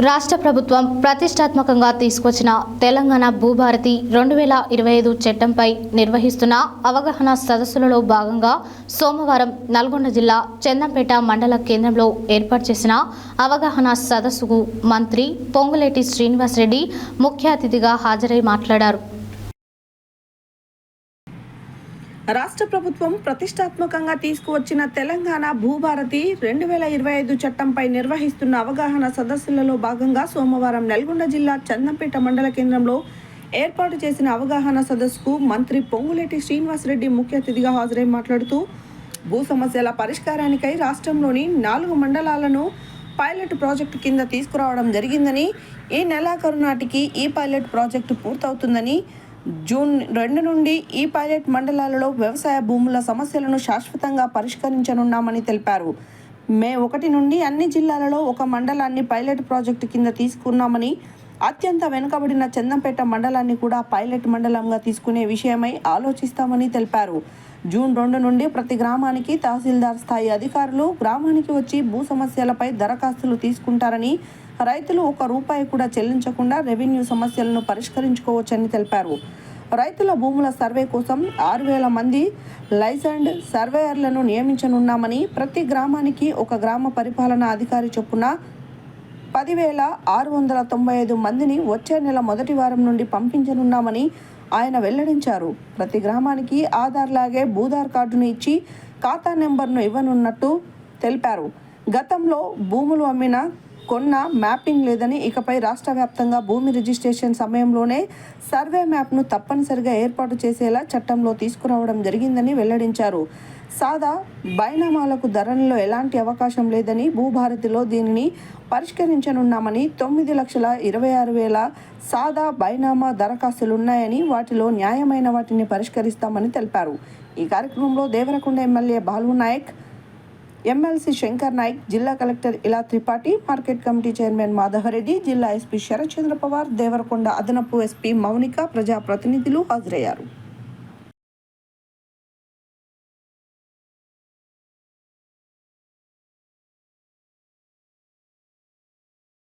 రాష్ట్ర ప్రభుత్వం ప్రతిష్టాత్మకంగా తీసుకొచ్చిన తెలంగాణ భూభారతి 2025 చట్టంపై నిర్వహిస్తున్న అవగాహన సదస్సులలో భాగంగా సోమవారం నల్గొండ జిల్లా చందంపేట మండల కేంద్రంలో ఏర్పాటు చేసిన అవగాహన సదస్సుకు మంత్రి పొంగులేటి శ్రీనివాసరెడ్డి ముఖ్య అతిథిగా హాజరై మాట్లాడారు. రాష్ట్ర ప్రభుత్వం ప్రతిష్టాత్మకంగా తీసుకువచ్చిన తెలంగాణ భూభారతి 2025 చట్టంపై నిర్వహిస్తున్న అవగాహన సదస్సులలో భాగంగా సోమవారం నల్గొండ జిల్లా చందంపేట మండల కేంద్రంలో ఏర్పాటు చేసిన అవగాహన సదస్సుకు మంత్రి పొంగులేటి శ్రీనివాసరెడ్డి ముఖ్య అతిథిగా హాజరై మాట్లాడుతూ భూ సమస్యల పరిష్కారానికై రాష్ట్రంలోని 4 మండలాలను పైలట్ ప్రాజెక్టు కింద తీసుకురావడం జరిగిందని, ఈ నెలాఖరు నాటికి ఈ పైలట్ ప్రాజెక్టు పూర్తవుతుందని, జూన్ 2 నుండి ఈ పైలట్ మండలాలలో వ్యవసాయ భూముల సమస్యలను శాశ్వతంగా పరిష్కరించనున్నామని తెలిపారు. మే 1 నుండి అన్ని జిల్లాలలో ఒక మండలాన్ని పైలట్ ప్రాజెక్టు కింద తీసుకున్నామని, అత్యంత వెనుకబడిన చందంపేట మండలాన్ని కూడా పైలట్ మండలంగా తీసుకునే విషయమై ఆలోచిస్తామని తెలిపారు. జూన్ 2 నుండి ప్రతి గ్రామానికి తహసీల్దార్ స్థాయి అధికారులు గ్రామానికి వచ్చి భూ సమస్యలపై దరఖాస్తులు తీసుకుంటారని, రైతులు ₹1 కూడా చెల్లించకుండా రెవెన్యూ సమస్యలను పరిష్కరించుకోవచ్చని తెలిపారు. రైతుల భూముల సర్వే కోసం 6,000 మంది లైసెన్స్డ్ సర్వేయర్లను నియమించనున్నామని, ప్రతి గ్రామానికి ఒక గ్రామ పరిపాలనా అధికారి చొప్పున 10,695 మందిని వచ్చే నెల మొదటి వారం నుండి పంపించనున్నామని ఆయన వెల్లడించారు. ప్రతి గ్రామానికి ఆధార్ లాగే భూధార్ కార్డును ఇచ్చి ఖాతా నెంబర్ను ఇవ్వనున్నట్టు తెలిపారు. గతంలో భూములు అమ్మిన కొన్న మ్యాపింగ్ లేదని, ఇకపై రాష్ట్ర వ్యాప్తంగా భూమి రిజిస్ట్రేషన్ సమయంలోనే సర్వే మ్యాప్ను తప్పనిసరిగా ఏర్పాటు చేసేలా చట్టంలో తీసుకురావడం జరిగిందని వెల్లడించారు. సాదా బైనామాలకు ధరలలో ఎలాంటి అవకాశం లేదని, భూభారతిలో దీనిని పరిష్కరించనున్నామని, 9,26,000 సాదా బైనామా దరఖాస్తులున్నాయని, వాటిలో న్యాయమైన వాటిని పరిష్కరిస్తామని తెలిపారు. ఈ కార్యక్రమంలో దేవరకొండ ఎమ్మెల్యే బాలు నాయక్, ఎమ్మెల్సీ శంకర్ నాయక్, జిల్లా collector Ila Tripathi, market committee chairman Madhava Reddy, జిల్లా ఎస్పీ శరత్ చంద్ర పవార్, దేవరకొండ అదనపు ఎస్పీ మౌనిక, ప్రజాప్రతినిధులు హాజరయ్యారు.